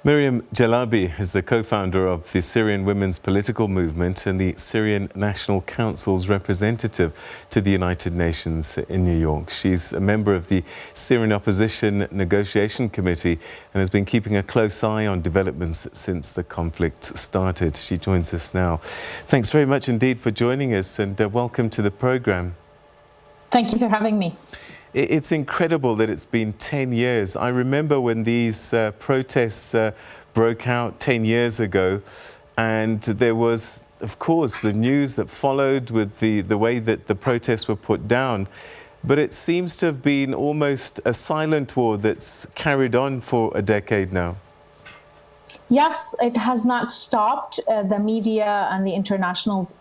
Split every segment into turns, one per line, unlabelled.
Mariam Jalabi is the co-founder of the Syrian Women's Political Movement and the Syrian National Council's representative to the United Nations in New York. She's a member of the Syrian Opposition Negotiation Committee and has been keeping a close eye on developments since the conflict started. She joins us now. Thanks very much indeed for joining us, and welcome to the program.
Thank you for having me.
It's incredible that it's been 10 years. I remember when these protests broke out 10 years ago, and there was, of course, the news that followed with the way that the protests were put down. But it seems to have been almost a silent war that's carried on for a decade now.
Yes, it has not stopped. The media and the international's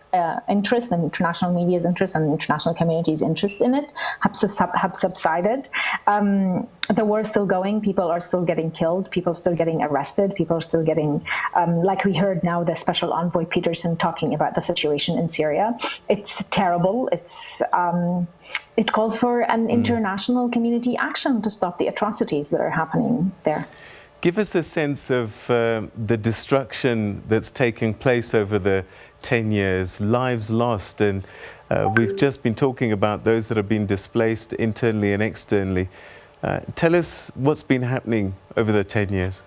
interest, the international media's interest and the international community's interest in it have subsided. The war is still going. People are still getting killed. People are still getting arrested. People are still getting, like we heard now, the Special Envoy Peterson talking about the situation in Syria. It's terrible. It calls for an international community action to stop the atrocities that are happening there.
Give us a sense of the destruction that's taking place over the 10 years, lives lost, and we've just been talking about those that have been displaced internally and externally. Tell us what's been happening over the 10 years.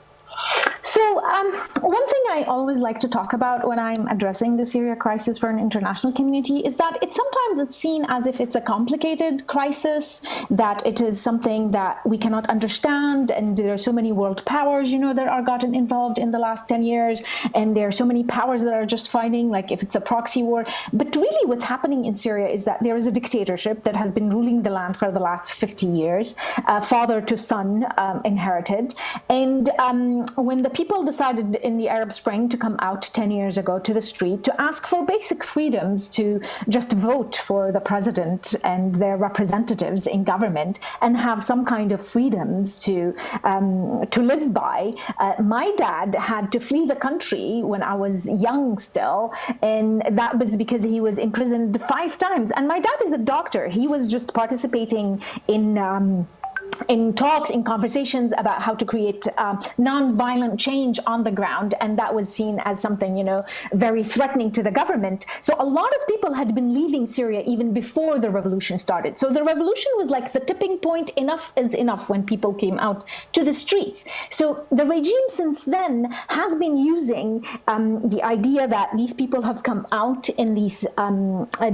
So one thing I always like to talk about when I'm addressing the Syria crisis for an international community is that sometimes it's seen as if it's a complicated crisis, that it is something that we cannot understand, and there are so many world powers, that are gotten involved in the last 10 years, and there are so many powers that are just fighting, like if it's a proxy war. But really what's happening in Syria is that there is a dictatorship that has been ruling the land for the last 50 years, father to son inherited. And when the people decided in the Arab Spring to come out 10 years ago to the street to ask for basic freedoms, to just vote for the president and their representatives in government and have some kind of freedoms to live by. My dad had to flee the country when I was young still, and that was because he was imprisoned 5 times. And my dad is a doctor. He was just participating in talks, in conversations about how to create non-violent change on the ground, and that was seen as something, very threatening to the government. So a lot of people had been leaving Syria even before the revolution started. So the revolution was like the tipping point. Enough is enough when people came out to the streets. So the regime since then has been using the idea that these people have come out in these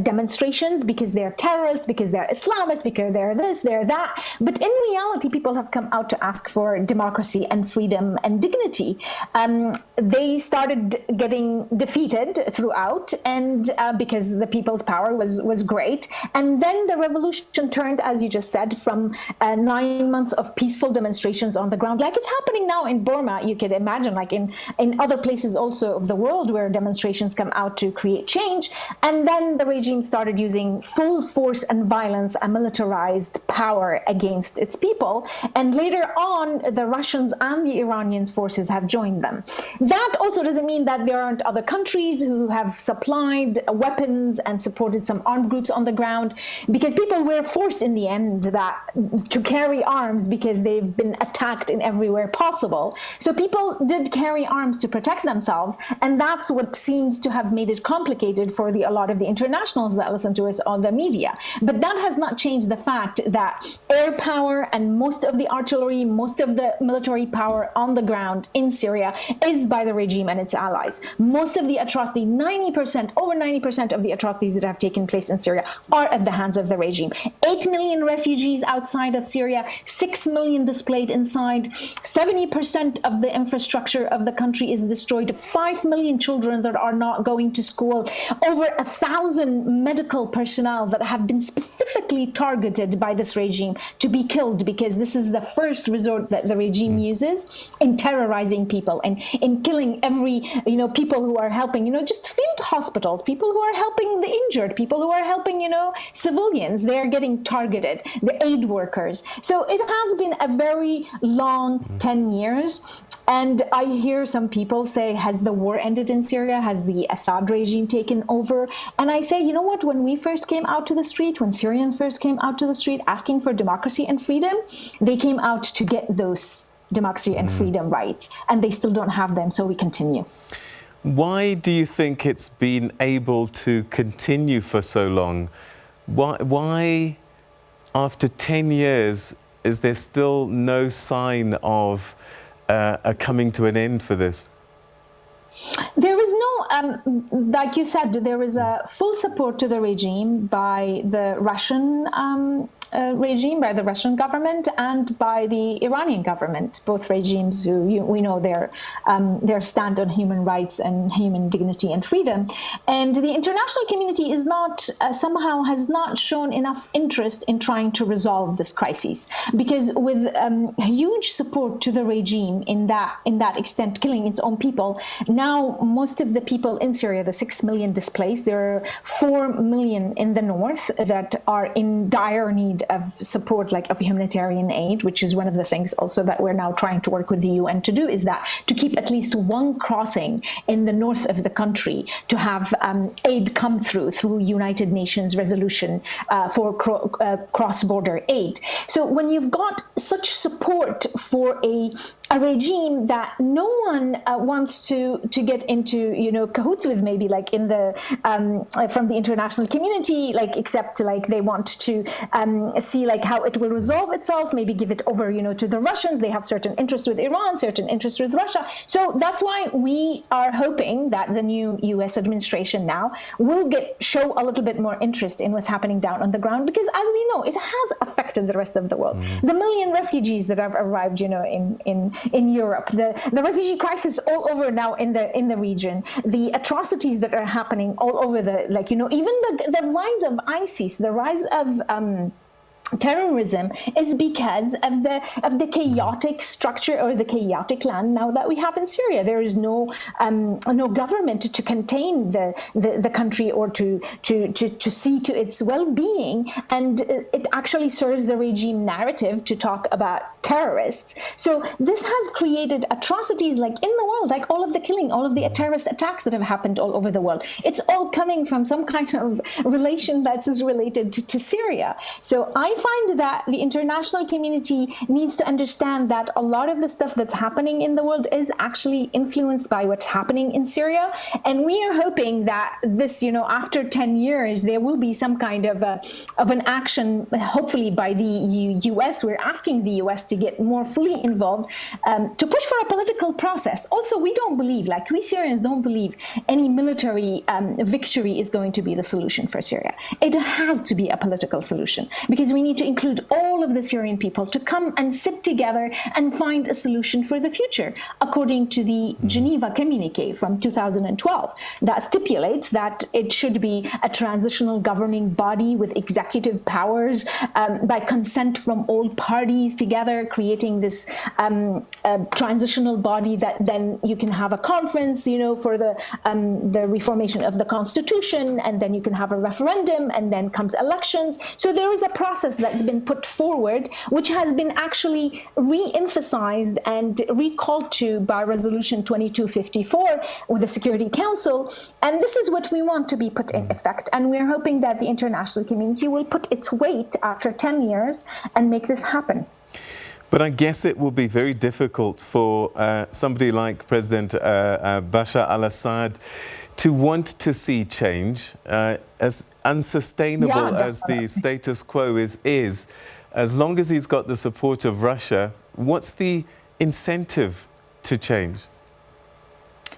demonstrations because they're terrorists, because they're Islamists, because they're this, they're that. But in reality, people have come out to ask for democracy and freedom and dignity. They started getting defeated throughout, and because the people's power was great. And then the revolution turned, as you just said, from 9 months of peaceful demonstrations on the ground, like it's happening now in Burma. You could imagine, like in other places also of the world where demonstrations come out to create change. And then the regime started using full force and violence and militarized power against its people, and later on the Russians and the Iranians forces have joined them. That also doesn't mean that there aren't other countries who have supplied weapons and supported some armed groups on the ground, because people were forced in the end to carry arms because they've been attacked in everywhere possible. So people did carry arms to protect themselves, and that's what seems to have made it complicated for a lot of the internationals that listen to us on the media. But that has not changed the fact that air power and most of the artillery, most of the military power on the ground in Syria is by the regime and its allies. Most of the atrocity, over 90% of the atrocities that have taken place in Syria are at the hands of the regime. 8 million refugees outside of Syria, 6 million displaced inside, 70% of the infrastructure of the country is destroyed, 5 million children that are not going to school, over 1,000 medical personnel that have been specifically targeted by this regime to be killed, because this is the first resort that the regime uses in terrorizing people and in killing every, people who are helping, just field hospitals, people who are helping the injured, people who are helping, civilians. They are getting targeted, the aid workers. So it has been a very long 10 years. And I hear some people say, has the war ended in Syria? Has the Assad regime taken over? And I say, you know what, when we first came out to the street, when Syrians first came out to the street asking for democracy and freedom, they came out to get those democracy and freedom rights, and they still don't have them, so we continue.
Why do you think it's been able to continue for so long? Why after 10 years, is there still no sign of a coming to an end for this?
There is no, like you said, there is a full support to the regime by the Russian regime, by the Russian government, and by the Iranian government. Both regimes, we know their stand on human rights and human dignity and freedom. And the international community is not somehow has not shown enough interest in trying to resolve this crisis, because with huge support to the regime in that extent, killing its own people. Now, most of the people in Syria, the 6 million displaced, there are 4 million in the north that are in dire need of support, like of humanitarian aid, which is one of the things also that we're now trying to work with the UN to do, is that to keep at least one crossing in the north of the country to have aid come through United Nations resolution for cross-border aid. So when you've got such support for a regime that no one wants to get into, cahoots with, maybe like in the from the international community, like except like they want to see like how it will resolve itself, maybe give it over, to the Russians. They have certain interest with Iran, certain interest with Russia. So that's why we are hoping that the new U.S. administration now will show a little bit more interest in what's happening down on the ground, because as we know, it has affected the rest of the world. The million refugees that have arrived, in Europe, the refugee crisis all over now in the region, the atrocities that are happening all over even the rise of ISIS, the rise of terrorism is because of the chaotic structure or the chaotic land now that we have in Syria. There is no government to contain the country or to see to its well-being, and it actually serves the regime narrative to talk about terrorists. So this has created atrocities like in the world, like all of the killing, all of the terrorist attacks that have happened all over the world. It's all coming from some kind of relation that is related to Syria. So I find that the international community needs to understand that a lot of the stuff that's happening in the world is actually influenced by what's happening in Syria. And we are hoping that this, after 10 years, there will be some kind of an action, hopefully by the US. We're asking the US to get more fully involved, to push for a political process. Also, we don't believe, like we Syrians don't believe any military victory is going to be the solution for Syria. It has to be a political solution, because we need to include all of the Syrian people to come and sit together and find a solution for the future, according to the Geneva Communique from 2012 that stipulates that it should be a transitional governing body with executive powers by consent from all parties together, creating this transitional body that then you can have a conference, for the reformation of the constitution, and then you can have a referendum, and then comes elections. So there is a process that's been put forward, which has been actually re-emphasized and recalled to by Resolution 2254 with the Security Council. And this is what we want to be put in effect. And we're hoping that the international community will put its weight after 10 years and make this happen.
But I guess it will be very difficult for somebody like President Bashar al-Assad to want to see change, as unsustainable as the status quo is. As long as he's got the support of Russia, what's the incentive to change?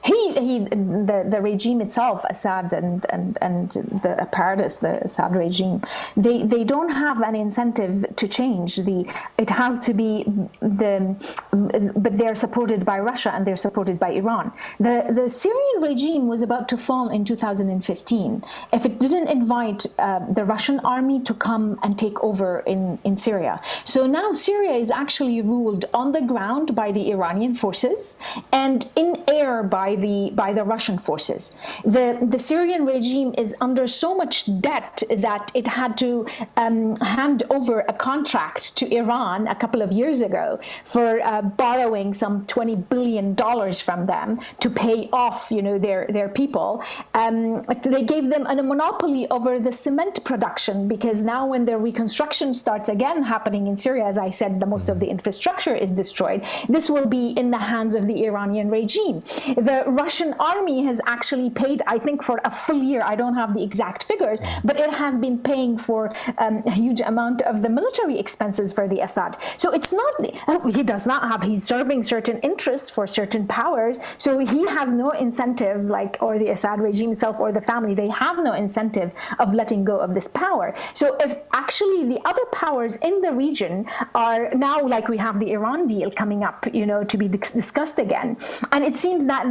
The regime itself, Assad and the apparatus, the Assad regime, they don't have an incentive to change. It has to be but they're supported by Russia and they're supported by Iran. The Syrian regime was about to fall in 2015 if it didn't invite the Russian army to come and take over in Syria. So now Syria is actually ruled on the ground by the Iranian forces and in air by the the Russian forces. The Syrian regime is under so much debt that it had to hand over a contract to Iran a couple of years ago for borrowing some $20 billion from them to pay off, their people. They gave them a monopoly over the cement production, because now when the reconstruction starts again happening in Syria, as I said, most of the infrastructure is destroyed. This will be in the hands of the Iranian regime. The Russian army has actually paid, I think, for a full year. I don't have the exact figures, but it has been paying for a huge amount of the military expenses for the Assad. So it's not, he's serving certain interests for certain powers. So he has no incentive, or the Assad regime itself or the family, they have no incentive of letting go of this power. So if actually the other powers in the region are now, like we have the Iran deal coming up, to be discussed again. And it seems that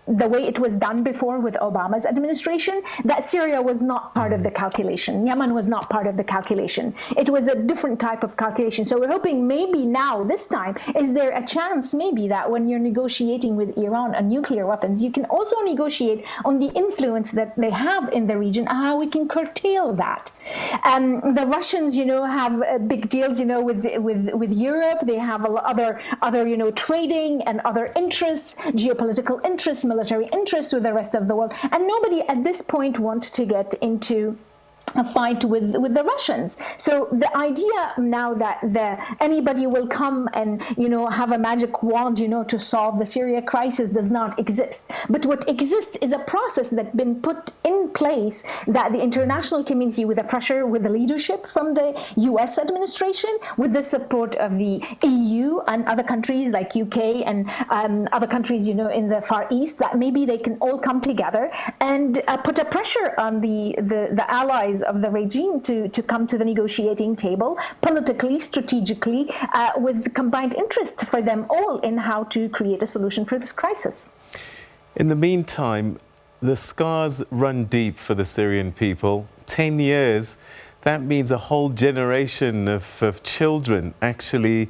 the way it was done before with Obama's administration, that Syria was not part of the calculation. Yemen was not part of the calculation. It was a different type of calculation. So we're hoping maybe now, this time, is there a chance maybe that when you're negotiating with Iran on nuclear weapons, you can also negotiate on the influence that they have in the region and how we can curtail that. The Russians, have big deals, with Europe. They have other trading and other interests, geopolitical interests, military interests with the rest of the world. And nobody at this point wants to get into a fight with the Russians. So the idea now that anybody will come and have a magic wand to solve the Syria crisis does not exist. But what exists is a process that's been put in place, that the international community, with the pressure, with the leadership from the US administration, with the support of the EU and other countries like UK and other countries in the Far East, that maybe they can all come together and put a pressure on the allies of the regime to come to the negotiating table politically, strategically, with combined interest for them all in how to create a solution for this crisis.
In the meantime, the scars run deep for the Syrian people. 10 years, that means a whole generation of children actually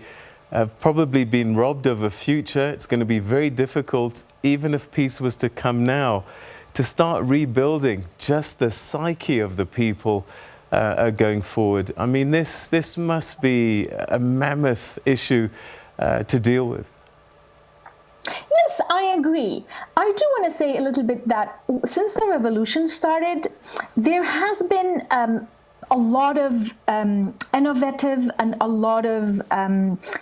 have probably been robbed of a future. It's going to be very difficult, even if peace was to come now, to start rebuilding just the psyche of the people going forward. I mean, this must be a mammoth issue to deal with.
Yes, I agree. I do want to say a little bit that since the revolution started, there has been a lot of innovative and a lot of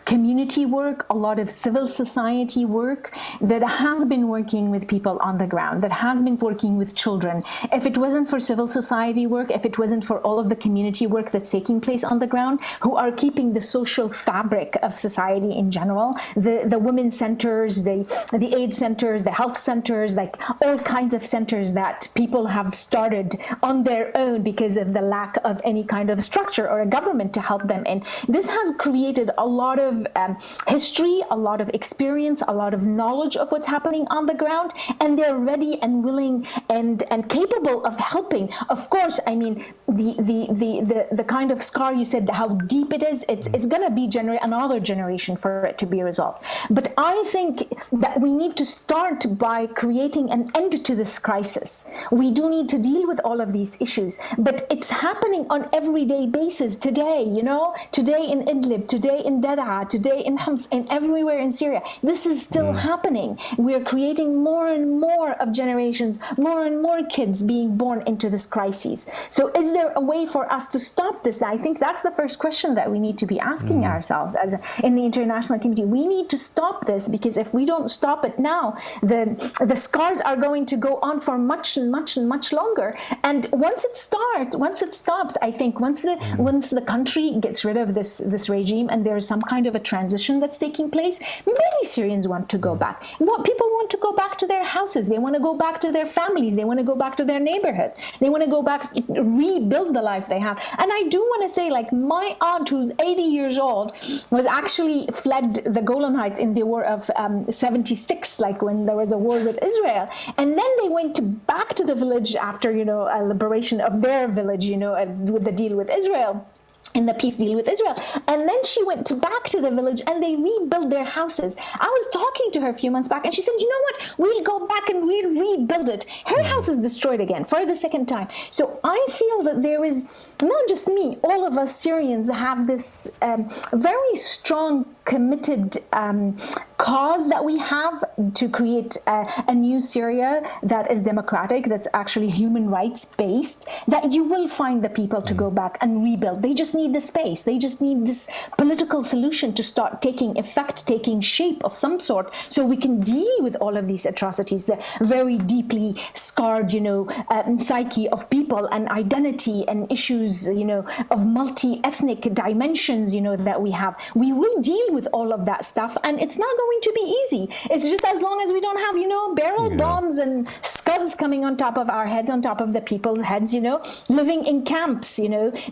community work, a lot of civil society work that has been working with people on the ground, that has been working with children. If it wasn't for civil society work, if it wasn't for all of the community work that's taking place on the ground, who are keeping the social fabric of society in general, the women's centers, the aid centers, the health centers, like all kinds of centers that people have started on their own because of the lack of any kind of structure or a government to help them in. This has created a lot of history, a lot of experience, a lot of knowledge of what's happening on the ground, and they're ready and willing and capable of helping. Of course, I mean, the kind of scar you said, how deep it is, it's going to be another generation for it to be resolved. But I think that we need to start by creating an end to this crisis. We do need to deal with all of these issues, but it's happening on everyday basis today, today in Idlib, today in Daraa, today in Homs, and everywhere in Syria. This is still happening. We are creating more and more of generations, more and more kids being born into this crisis. So is there a way for us to stop this? I think that's the first question that we need to be asking ourselves in the international community. We need to stop this, because if we don't stop it now, the scars are going to go on for much longer. And once it stops, I think once the country gets rid of this regime and there's some kind of a transition that's taking place, many Syrians want to go back. People want to go back to their houses. They want to go back to their families. They want to go back to their neighborhood. They want to go back, rebuild the life they have. And I do want to say, like, my aunt, who's 80 years old, was actually fled the Golan Heights in the war of 76, like when there was a war with Israel. And then they went back to the village after, a liberation of their village, with the deal with Israel. in the peace deal with Israel. And then she went back to the village and they rebuilt their houses. I was talking to her a few months back and she said, you know what, we'll go back and we'll rebuild it. Her house is destroyed again for the second time. So I feel that there is, not just me, all of us Syrians have this very strong, committed cause that we have to create a new Syria that is democratic, that's actually human rights based, that you will find the people to go back and rebuild. They just need the space. They just need this political solution to start taking effect, taking shape of some sort, so we can deal with all of these atrocities, the very deeply scarred, psyche of people and identity and issues, of multi-ethnic dimensions, that we have. We will deal with all of that stuff, and it's not going to be easy. It's just as long as we don't have, barrel bombs and scuds coming on top of our heads, on top of the people's heads, living in camps,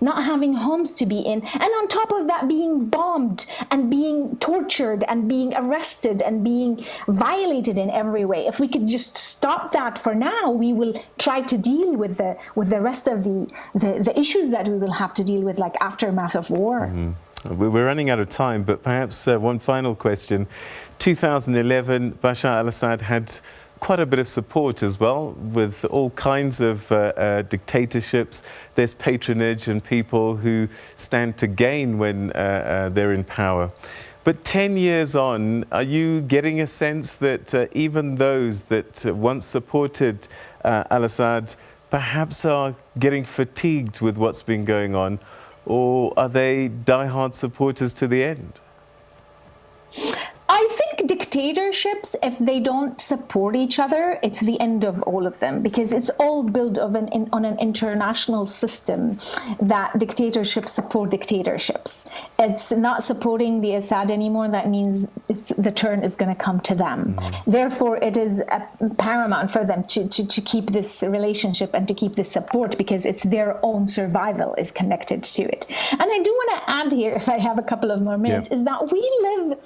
not having homes to be in, and on top of that being bombed and being tortured and being arrested and being violated in every way. If we could just stop that for now, we will try to deal with the rest of the issues that we will have to deal with, like aftermath of war.
Mm-hmm. We're running out of time, but perhaps one final question. 2011, Bashar al-Assad had quite a bit of support as well, with all kinds of dictatorships. There's patronage and people who stand to gain when they're in power. But 10 years on, are you getting a sense that even those that once supported al-Assad perhaps are getting fatigued with what's been going on? Or are they diehard supporters to the end?
I think dictatorships, if they don't support each other, it's the end of all of them, because it's all built on an international system that dictatorships support dictatorships. It's not supporting the Assad anymore. That means the turn is going to come to them. Mm-hmm. Therefore, it is paramount for them to keep this relationship and to keep this support, because it's their own survival is connected to it. And I do want to add here, if I have a couple of more minutes, is that we live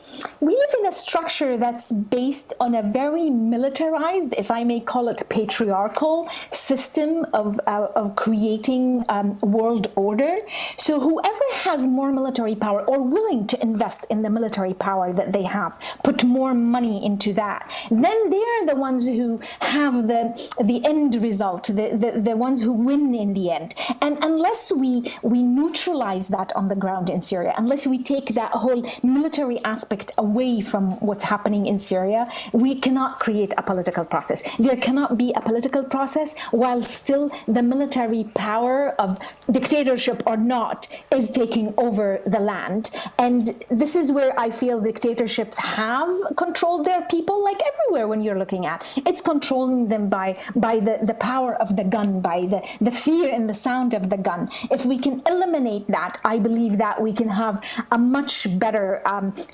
in a structure that's based on a very militarized, if I may call it patriarchal, system of creating world order. So whoever has more military power or willing to invest in the military power that they have, put more money into that, then they're the ones who have the end result, the ones who win in the end. And unless we neutralize that on the ground in Syria, unless we take that whole military aspect away from what's happening in Syria, we cannot create a political process. There cannot be a political process while still the military power of dictatorship or not is taking over the land. And this is where I feel dictatorships have controlled their people, like everywhere when you're looking at. It's controlling them by the power of the gun, by the fear and the sound of the gun. If we can eliminate that, I believe that we can have a much better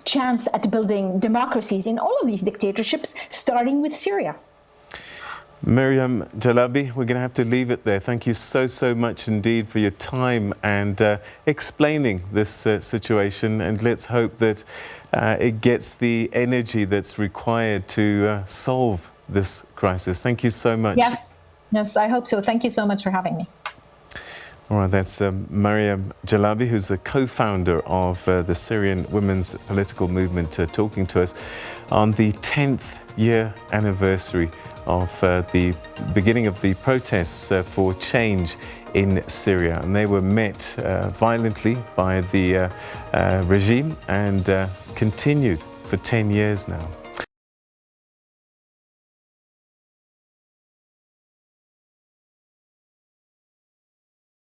chance at building democracies in all of these dictatorships, starting with Syria.
Mariam Jalabi, we're going to have to leave it there. Thank you so much indeed for your time and explaining this situation, and let's hope that it gets the energy that's required to solve this crisis. Thank you so much.
Yes, I hope so. Thank you so much for having me.
All right, that's Mariam Jalabi, who's the co-founder of the Syrian Women's Political Movement, talking to us on the 10th year anniversary of the beginning of the protests for change in Syria. And they were met violently by the regime and continued for 10 years now.